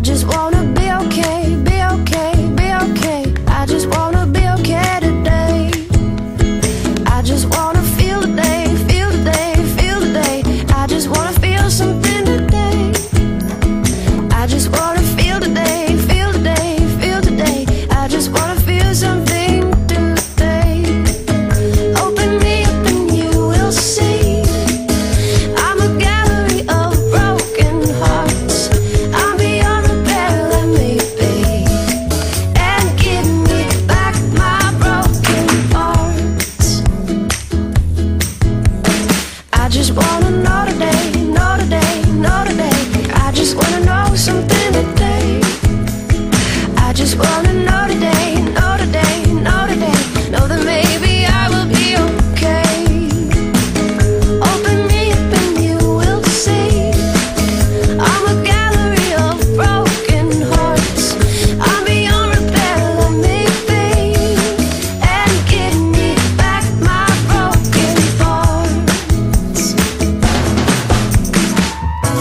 just wanna be okay, be okay, be okay. I just wanna be okay today. I just wanna feel the day, feel the day, feel the day. I just wanna feel something today. I just wanna feel the day, feel the day, feel the day. I just wanna feel something today. Open me up and you will see I'm a gallery of broken hearts. I'm beyond repair, let me be, and give me back my broken parts. I just wanna know today, know today, know today. I just wanna know something today. I just wanna know today, know today, know today. Know that maybe I will be okay. Open me up and you will see I'm a gallery of broken hearts. I'm beyond repair, let me be, and give me back my broken parts.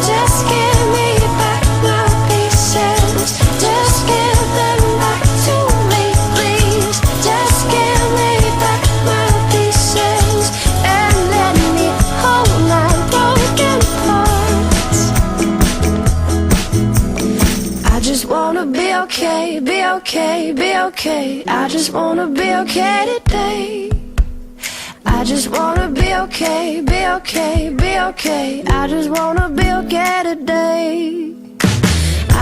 Just give me back my pieces. Just give them back to me, please. Just give me back my pieces and let me hold my broken parts. I just wanna be okay, be okay, be okay. I just wanna be okay today. I just wanna be okay, be okay, be okay. I just wanna be okay today.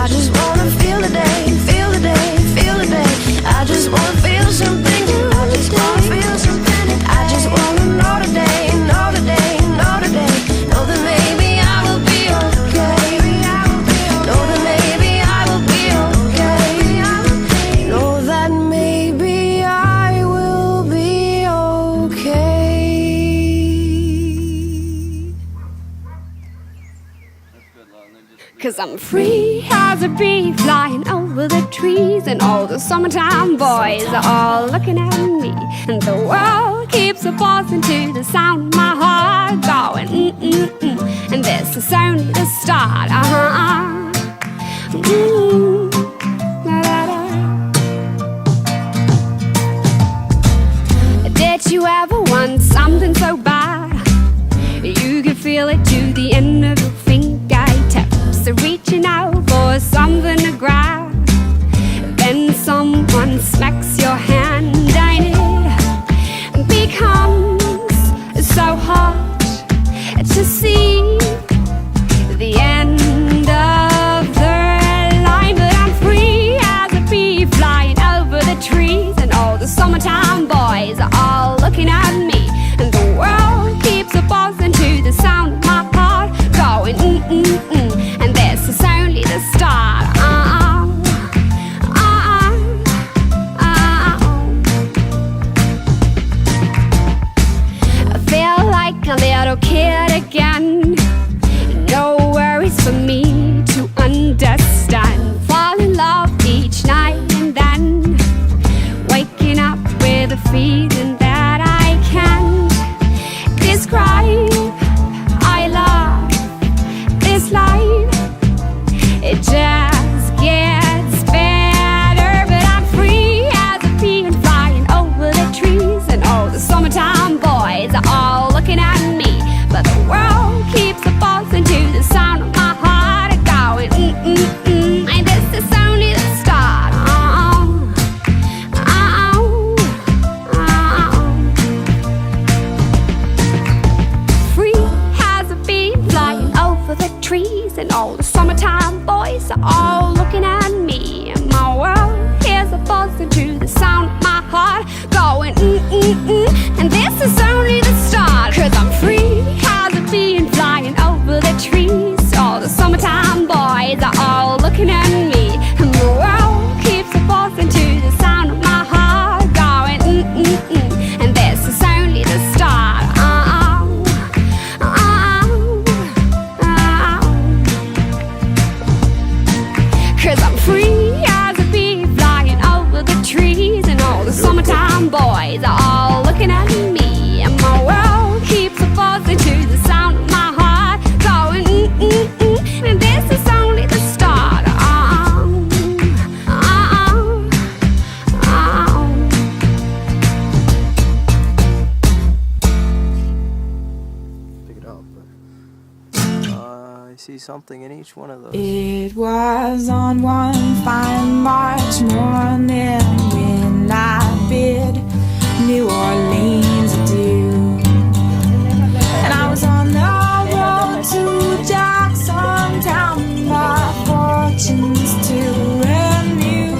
I just wanna feel the day, feel the day, feel the day. I just wanna feel something. I just wanna feel something. I just wanna know today, know today, know today. Know that maybe I will be okay. Know that maybe I will be okay. Know that maybe I will be okay. 'Cause I'm free as a bee flying over the trees, and all the summertime boys are all looking at me, and the world keeps a buzzing to the sound of my heart going and this is only the start. La-da-da. Did you ever want something so bad you could feel it to the end of your fingertips? So reaching out for something to grab, then someone smacks your hand and it becomes so hard to see the end of the line. But I'm free as a bee flying over the trees, and all the summertime boys are all looking at me, and the world keeps a buzzing to the sound of my heart going and this is only the start. I feel like a little kid again. No worries for me to understand. Fall in love each night and then waking up with a feeling that I can't describe. I love this life, it just gets better. But I'm free as a bee and flying over the trees, and all the summertime boys are all looking at me, but the world keeps a buzzing to the sound of my heart going and this is only the start. Free as a bee flying over the trees, and all the summertime boys are all looking at me, and my world is a buzzing to the sound of my heart going and this is only the start. 'Cause I'm free as a bee and flying over the trees, all the summertime boys are all looking at me, and the world keeps a buzzing to the sound of my heart going and this is only the start. 'Cause I'm free as a bee flying over the trees, and all the summertime boys are all looking at me, and my world keeps a buzzing to the sound of my heart going and this is only the start. something in each one of those. It was on one fine March morning when I bid New Orleans adieu. And I was on the road to Jackson Town, my fortunes to renew.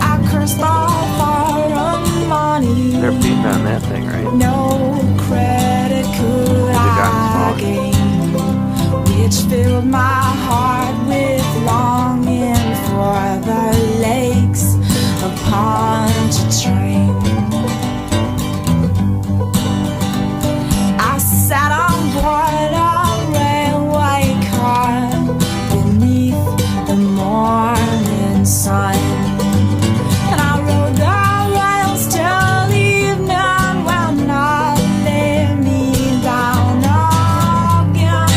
I cursed all foreign money. They're beating on that thing, right? No credit could I gain, which filled my heart with longing for the lakes of Pontchartrain. I sat on board a railway car beneath the morning sun, and I rode the rails till evening when I lay me down again.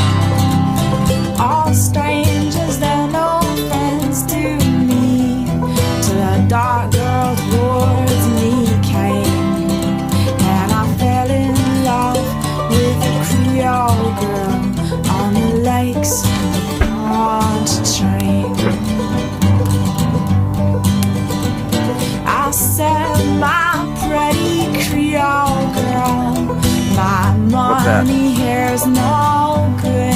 All strangers, they're no friends to me, till the dark girl towards me came, and I fell in love with a Creole girl on the lakes of Pontchartrain. I said, my pretty Creole girl, my that? money here's no good.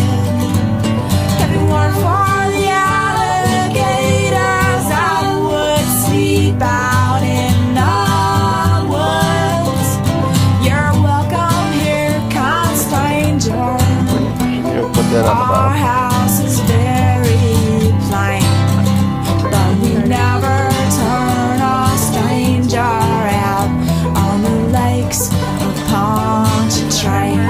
If it weren't for the alligators, I would sleep out in the woods. You're welcome here, kind stranger. Here, put that on the Our bottom. house is very plain, but we never turn a stranger out on the lakes of Pontchartrain.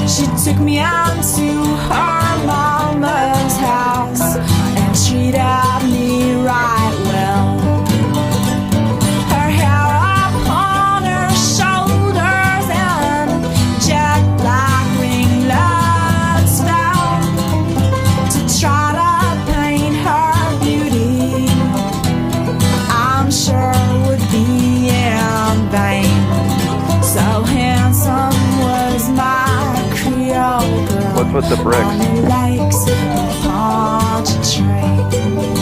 She took me out to her mama's house and treated me right well. Her hair upon her shoulders and jet black ringlets fell to try to paint her beauty. I'm sure would be in vain. So handsome was my Creole girl What's with the bricks? on the lakes of Pontchartrain.